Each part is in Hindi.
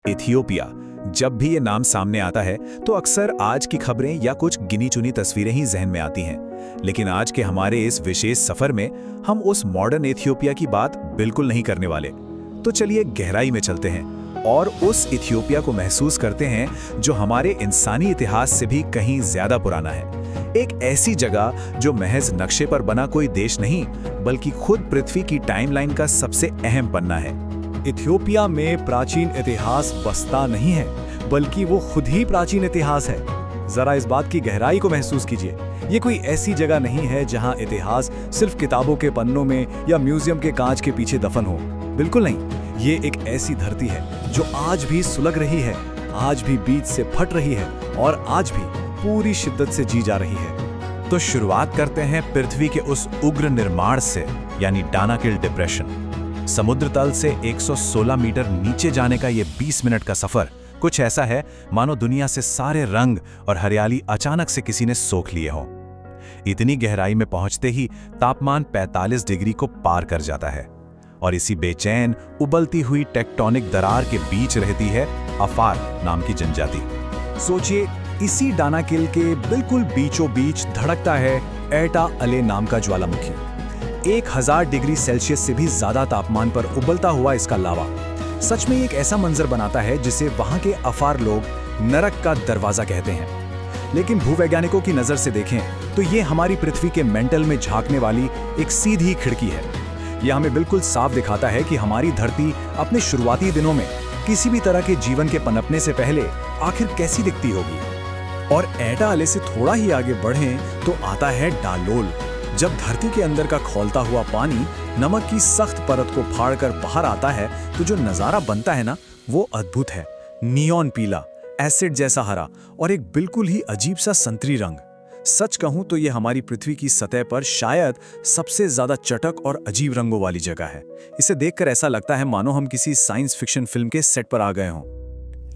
इथियोपिया। जब भी ये नाम सामने आता है तो अक्सर आज की खबरें या कुछ गिनी चुनी तस्वीरें ही जहन में आती हैं। लेकिन आज के हमारे इस विशेष सफर में हम उस मॉडर्न इथियोपिया की बात बिल्कुल नहीं करने वाले। तो चलिए गहराई में चलते हैं और उस इथियोपिया को महसूस करते हैं जो हमारे इंसानी इतिहास से भी कहीं ज्यादा पुराना है। एक ऐसी जगह जो महज नक्शे पर बना कोई देश नहीं, बल्कि खुद पृथ्वी की टाइमलाइन का सबसे अहम पन्ना है। इथियोपिया में प्राचीन इतिहास बसता नहीं है, बल्कि वो खुद ही प्राचीन इतिहास है। जरा इस बात की गहराई को महसूस कीजिए। ये कोई ऐसी जगह नहीं है जहां इतिहास सिर्फ किताबों के पन्नों में या म्यूजियम के कांच के पीछे दफन हो। बिल्कुल नहीं, ये एक ऐसी धरती है जो आज भी सुलग रही है, आज भी बीच से फट रही है और आज भी पूरी शिद्दत से जी जा रही है। तो शुरुआत करते हैं पृथ्वी के उस उग्र निर्माण से, यानी डानाकिल डिप्रेशन। समुद्र तल से 116 मीटर नीचे जाने का ये 20 मिनट का सफर कुछ ऐसा है मानो दुनिया से सारे रंग और हरियाली अचानक से किसी ने सोख लिए हों। इतनी गहराई में पहुंचते ही तापमान 45 डिग्री को पार कर जाता है और इसी बेचैन उबलती हुई टेक्टोनिक दरार के बीच रहती है अफार नाम की जनजाति। सोचिए, इसी डानाकिल के बिल्कुल बीचों बीच धड़कता है एटा अले नाम का ज्वालामुखी। 1000 डिग्री सेल्सियस से भी ज्यादा तापमान पर उबलता हुआ इसका लावा सच में एक ऐसा मंजर बनाता है जिसे वहां के अफार लोग नरक का दरवाजा कहते हैं। लेकिन भूवैज्ञानिकों की नजर से देखें तो ये हमारी पृथ्वी के मेंटल में झांकने वाली एक सीधी खिड़की है। यह हमें बिल्कुल साफ दिखाता है कि हमारी धरती अपने शुरुआती दिनों में किसी भी तरह के जीवन के पनपने से पहले आखिर कैसी दिखती होगी। और एटा अले से थोड़ा ही आगे बढ़ें तो आता है डालोल। जब धरती के अंदर का खौलता हुआ पानी नमक की सख्त परत को फाड़कर बाहर आता है तो जो नजारा बनता है ना, वो अद्भुत है। नियॉन पीला, एसिड जैसा हरा और एक बिल्कुल ही अजीब सा संतरी रंग। सच कहूं तो ये हमारी पृथ्वी की सतह पर शायद सबसे ज्यादा चटक और अजीब रंगों वाली जगह है। इसे देखकर ऐसा लगता है मानो हम किसी साइंस फिक्शन फिल्म के सेट पर आ गए हों।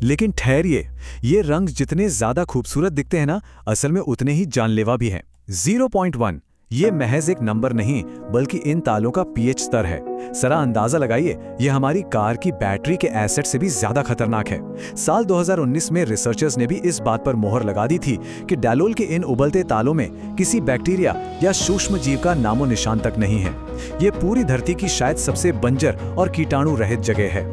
लेकिन ठहरिए, ये रंग जितने ज्यादा खूबसूरत दिखते हैं ना, असल में उतने ही जानलेवा भी हैं। 0.1 ये महज एक नंबर नहीं, बल्कि इन तालों का पीएच स्तर है। जरा अंदाजा लगाइए, ये हमारी कार की बैटरी के एसिड से भी ज्यादा खतरनाक है। साल 2019 में रिसर्चर्स ने भी इस बात पर मोहर लगा दी थी कि डालोल के इन उबलते तालों में किसी बैक्टीरिया या सूक्ष्म जीव का नामो निशान तक नहीं है। ये पूरी धरती की शायद सबसे बंजर और कीटाणु रहित जगह है।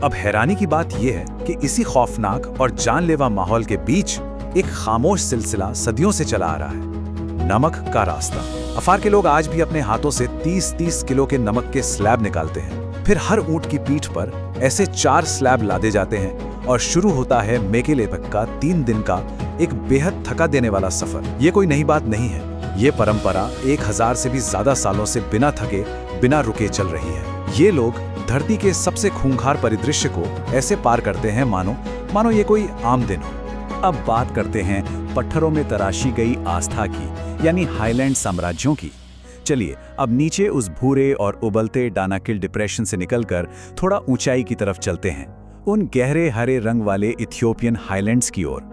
अब हैरानी की बात यह है कि इसी खौफनाक और जानलेवा माहौल के बीच एक खामोश सिलसिला सदियों से चला आ रहा है, नमक का रास्ता। अफार के लोग आज भी अपने हाथों से 30-30 किलो के नमक के स्लैब निकालते हैं। फिर हर ऊंट की पीठ पर ऐसे 4 स्लैब लादे जाते हैं और शुरू होता है मेकेले तक का 3 दिन का एक बेहद थका देने वाला सफर। ये कोई नई बात नहीं है, ये परंपरा 1000 से भी ज्यादा सालों से बिना थके बिना रुके चल रही है। ये लोग धरती के सबसे खूंखार परिदृश्य को ऐसे पार करते हैं मानो ये कोई आम दिन हो। अब बात करते हैं पत्थरों में तराशी गई आस्था की, यानी हाईलैंड साम्राज्यों की। चलिए अब नीचे उस भूरे और उबलते डानाकिल डिप्रेशन से निकलकर थोड़ा ऊंचाई की तरफ चलते हैं, उन गहरे हरे रंग वाले इथियोपियन हाईलैंड्स की ओर।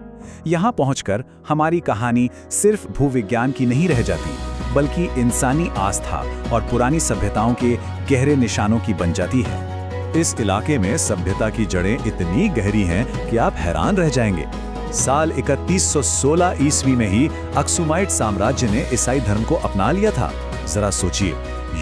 यहाँ पहुंचकर हमारी कहानी सिर्फ भूविज्ञान की नहीं रह जाती, बल्कि इंसानी आस्था और पुरानी सभ्यताओं के गहरे निशानों की बन जाती है। इस इलाके में सभ्यता की जड़ें इतनी गहरी हैं कि आप हैरान रह जाएंगे। साल 3116 ईस्वी में ही अक्सुमाइट साम्राज्य ने ईसाई धर्म को अपना लिया था। जरा सोचिए,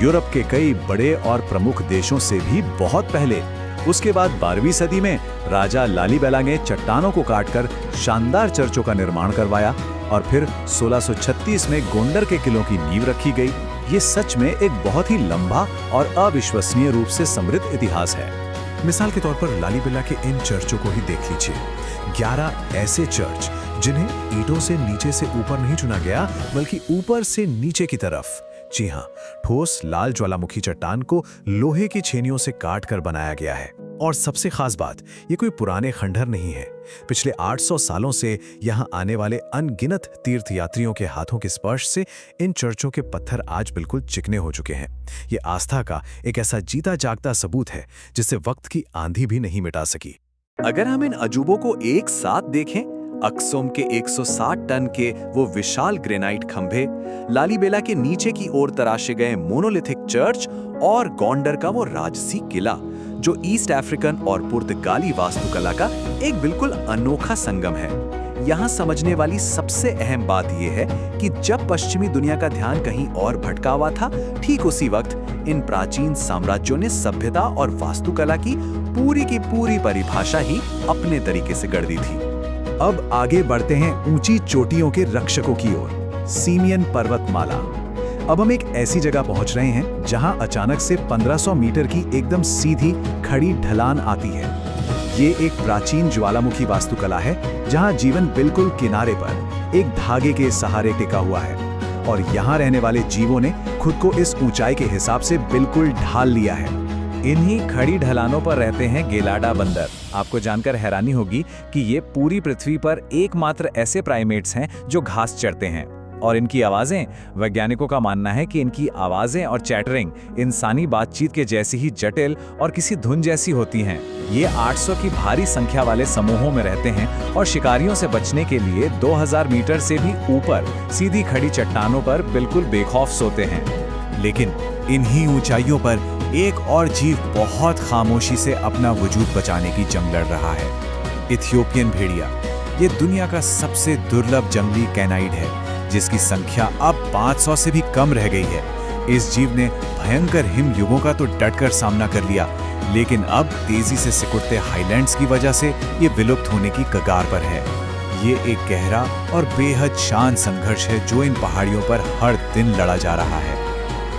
यूरोप के कई बड़े और प्रमुख देशों से भी बहुत पहले। उसके बाद 12वीं सदी में राजा लालीबेला ने चट्टानों को काटकर शानदार चर्चों का निर्माण करवाया और फिर 1636 में गोंडर के किलों की नींव रखी गई। ये सच में एक बहुत ही लंबा और अविश्वसनीय रूप से समृद्ध इतिहास है। मिसाल के तौर पर लालीबेला के इन चर्चों को ही देख लीजिए। 11 ऐसे चर्च जिन्हें ईंटों से नीचे से ऊपर नहीं चुना गया, बल्कि ऊपर से नीचे की तरफ। जी हाँ, ठोस लाल ज्वालामुखी चट्टान को लोहे की छेनियों से काट कर बनाया गया है। और सबसे खास बात, ये कोई पुराने खंडहर नहीं है। पिछले 800 सालों से यहाँ आने वाले अनगिनत तीर्थयात्रियों के हाथों के स्पर्श से इन चर्चों के पत्थर आज बिल्कुल चिकने हो चुके हैं। ये आस्था का एक ऐसा जीता जागता सबूत है जिसे वक्त की आंधी भी नहीं मिटा सकी। अगर हम इन अजूबों को एक साथ देखें, अक्सुम के 160 टन के वो विशाल ग्रेनाइट खंभे, लालीबेला के नीचे की ओर तराशे गए मोनोलिथिक चर्च और गोंडर का वो राजसी किला, जो ईस्ट अफ्रीकन और पुर्तगाली वास्तुकला का एक बिल्कुल अनोखा संगम है। यहाँ समझने वाली सबसे अहम बात यह है कि जब पश्चिमी दुनिया का ध्यान कहीं और भटका हुआ था, ठीक उसी वक्त इन प्राचीन साम्राज्यों ने सभ्यता और वास्तुकला की पूरी परिभाषा ही अपने तरीके से गढ़ दी थी। अब आगे बढ़ते हैं ऊंची चोटियों के रक्षकों की ओर, सीमियन पर्वतमाला। अब हम एक ऐसी जगह पहुंच रहे हैं जहां अचानक से 1500 मीटर की एकदम सीधी खड़ी ढलान आती है। ये एक प्राचीन ज्वालामुखी वास्तुकला है जहां जीवन बिल्कुल किनारे पर एक धागे के सहारे टिका हुआ है और यहाँ रहने वाले जीवों ने खुद को इस ऊंचाई के हिसाब से बिल्कुल ढाल लिया है। इन्हीं खड़ी ढलानों पर रहते हैं गेलाडा बंदर। आपको जानकर हैरानी होगी कि ये पूरी पृथ्वी पर एकमात्र ऐसे प्राइमेट्स हैं जो घास चरते हैं। और इनकी आवाज़ें, वैज्ञानिकों का मानना है कि इनकी आवाज़ें और चैटरिंग इंसानी बातचीत के जैसी ही जटिल और किसी धुन जैसी होती हैं। ये 800 की भारी संख्या वाले समूहों में रहते हैं और शिकारियों से बचने के लिए 2000 मीटर से भी ऊपर सीधी खड़ी चट्टानों पर बिल्कुल बेखौफ सोते हैं। लेकिन इन्हीं ऊंचाइयों पर एक और जीव बहुत खामोशी से अपना वजूद बचाने की जंग लड़ रहा है, इथियोपियन भेड़िया। ये दुनिया का सबसे दुर्लभ जंगली कैनाइड है जिसकी संख्या अब 500 से भी कम रह गई है। इस जीव ने भयंकर हिम युगों का तो डटकर सामना कर लिया, लेकिन अब तेजी से सिकुड़ते हाईलैंड्स की वजह से ये विलुप्त होने की कगार पर है। ये एक गहरा और बेहद शांत संघर्ष है जो इन पहाड़ियों पर हर दिन लड़ा जा रहा है।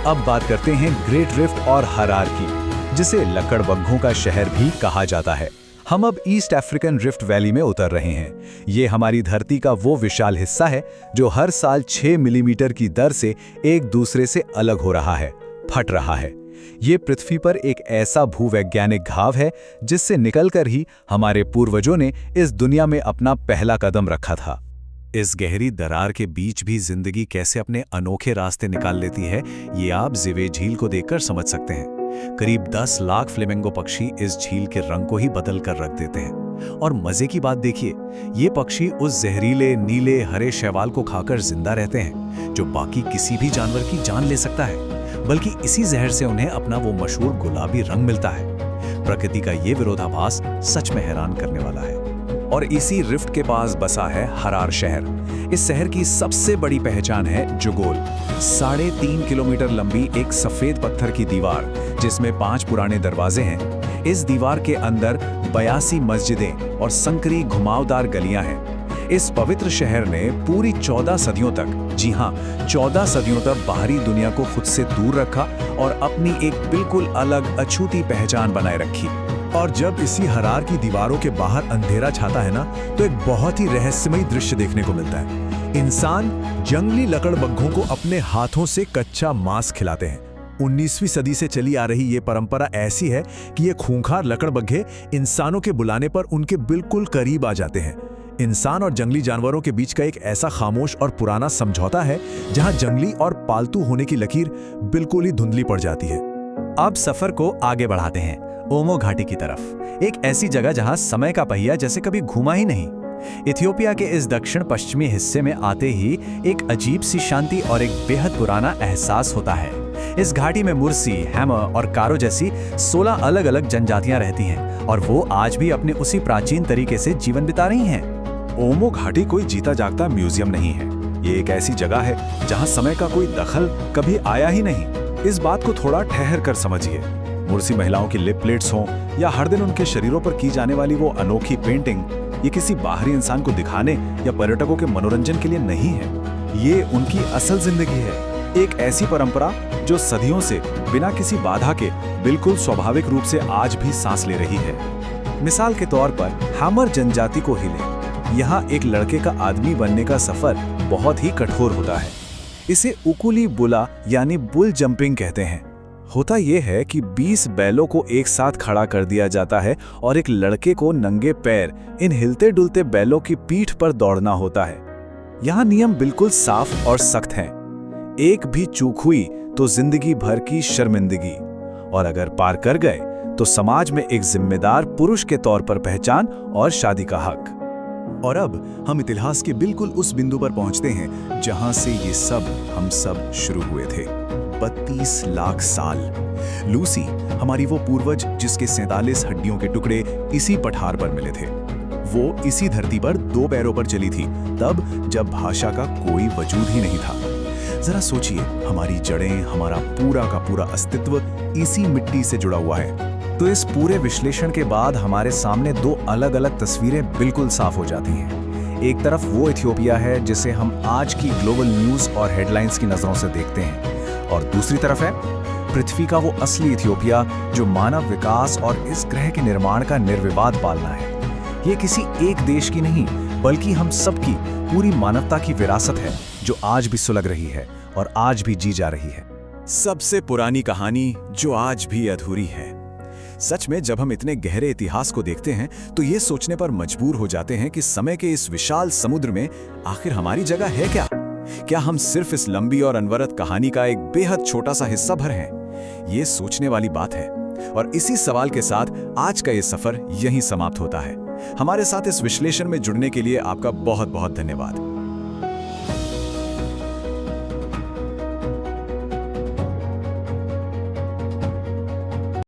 अब बात करते हैं ग्रेट रिफ्ट और हरार की, जिसे लकड़बग्घों का शहर भी कहा जाता है। हम अब ईस्ट अफ्रीकन रिफ्ट वैली में उतर रहे हैं। ये हमारी धरती का वो विशाल हिस्सा है जो हर साल 6 मिलीमीटर की दर से एक दूसरे से अलग हो रहा है, फट रहा है। ये पृथ्वी पर एक ऐसा भूवैज्ञानिक घाव है जिससे निकलकर ही हमारे पूर्वजों ने इस दुनिया में अपना पहला कदम रखा था। इस गहरी दरार के बीच भी जिंदगी कैसे अपने अनोखे रास्ते निकाल लेती है, ये आप जिवे झील को देखकर समझ सकते हैं। करीब 10 लाख फ्लेमिंगो पक्षी इस झील के रंग को ही बदल कर रख देते हैं। और मजे की बात देखिए, ये पक्षी उस जहरीले नीले हरे शैवाल को खाकर जिंदा रहते हैं जो बाकी किसी भी जानवर की जान ले सकता है, बल्कि इसी जहर से उन्हें अपना वो मशहूर गुलाबी रंग मिलता है। प्रकृति का ये विरोधाभास सच में हैरान करने वाला है। और इसी रिफ्ट के पास बसा है हरार शहर। इस शहर की सबसे बड़ी पहचान है जुगोल, 3.5 किलोमीटर लंबी एक सफेद पत्थर की दीवार जिसमें 5 पुराने दरवाजे हैं। इस दीवार के अंदर 82 मस्जिदें और संकरी घुमावदार गलियां हैं। इस पवित्र शहर ने पूरी 14 सदियों तक, जी हाँ 14 सदियों तक बाहरी दुनिया को खुद से दूर रखा और अपनी एक बिल्कुल अलग अछूती पहचान बनाए रखी। और जब इसी हरार की दीवारों के बाहर अंधेरा छाता है ना, तो एक बहुत ही रहस्यमयी दृश्य देखने को मिलता है। इंसान जंगली लकड़बग्घों को अपने हाथों से कच्चा मांस खिलाते हैं। 19वीं सदी से चली आ रही ये परंपरा ऐसी है कि ये खूंखार लकड़बग्घे इंसानों के बुलाने पर उनके बिल्कुल करीब आ जाते हैं। इंसान और जंगली जानवरों के बीच का एक ऐसा खामोश और पुराना समझौता है जहां जंगली और पालतू होने की लकीर बिल्कुल ही धुंधली पड़ जाती है। अब सफर को आगे बढ़ाते हैं ओमो घाटी की तरफ, एक ऐसी जगह जहां समय का पहिया जैसे कभी घूमा ही नहीं। इथियोपिया के इस दक्षिण पश्चिमी हिस्से में आते ही एक अजीब सी शांति और एक बेहद पुराना एहसास होता है। इस घाटी में मुर्सी, हैमर और कारो जैसी 16 अलग अलग जनजातियां रहती हैं और वो आज भी अपने उसी प्राचीन तरीके से जीवन बिता रही हैं। ओमो घाटी कोई जीता जागता म्यूजियम नहीं है। ये एक ऐसी जगह है जहां समय का कोई दखल कभी आया ही नहीं। इस बात को थोड़ा ठहर कर समझिए। मुर्सी महिलाओं की लिप प्लेट्स हों या हर दिन उनके शरीरों पर की जाने वाली वो अनोखी पेंटिंग, ये किसी बाहरी इंसान को दिखाने या पर्यटकों के मनोरंजन के लिए नहीं है। ये उनकी असल जिंदगी है, एक ऐसी परंपरा जो सदियों से बिना किसी बाधा के बिल्कुल स्वाभाविक रूप से आज भी सांस ले रही है। मिसाल के तौर पर हैमर जनजाति को ही लें। यहाँ एक लड़के का आदमी बनने का सफर बहुत ही कठोर होता है। इसे उकुली बुला यानी बुल जंपिंग कहते हैं। होता यह है कि 20 बैलों को एक साथ खड़ा कर दिया जाता है और एक लड़के को नंगे पैर इन हिलते डुलते बैलों की पीठ पर दौड़ना होता है। यहाँ नियम बिल्कुल साफ और सख्त हैं। एक भी चूक हुई तो जिंदगी भर की शर्मिंदगी, और अगर पार कर गए तो समाज में एक जिम्मेदार पुरुष के तौर पर पहचान और शादी का हक। और अब हम इतिहास के बिल्कुल उस बिंदु पर पहुंचते हैं जहां से ये सब हम सब शुरू हुए थे। 32 लाख साल। लूसी, हमारी वो पूर्वज जिसके 47 हड्डियों के टुकड़े इसी पठार पर मिले थे, वो इसी धरती पर 2 पैरों पर चली थी, तब जब भाषा का कोई वजूद ही नहीं था। जरा सोचिए, हमारी जड़ें, हमारा पूरा का पूरा अस्तित्व इसी मिट्टी से जुड़ा हुआ है। तो इस पूरे विश्लेषण के बाद हमारे सामने 2 अलग-अलग तस्वीरें बिल्कुल साफ हो जाती हैं। एक तरफ वो इथियोपिया है जिसे हम आज की ग्लोबल न्यूज़ और हेडलाइंस की नज़रों से देखते हैं, और दूसरी तरफ है पृथ्वी का वो असली इथियोपिया जो मानव विकास और इस ग्रह के निर्माण का निर्विवाद पालना है। ये किसी एक देश की नहीं, बल्कि हम सबकी, पूरी मानवता की विरासत है जो आज भी सुलग रही है और आज भी जी जा रही है। सबसे पुरानी कहानी जो आज भी अधूरी है। सच में जब हम इतने गहरे इतिहास को देखते हैं तो ये सोचने पर मजबूर हो जाते हैं कि समय के इस विशाल समुद्र में आखिर हमारी जगह है क्या? क्या हम सिर्फ इस लंबी और अनवरत कहानी का एक बेहद छोटा सा हिस्सा भर हैं? ये सोचने वाली बात है। और इसी सवाल के साथ आज का ये सफर यहीं समाप्त होता है। हमारे साथ इस विश्लेषण में जुड़ने के लिए आपका बहुत बहुत धन्यवाद।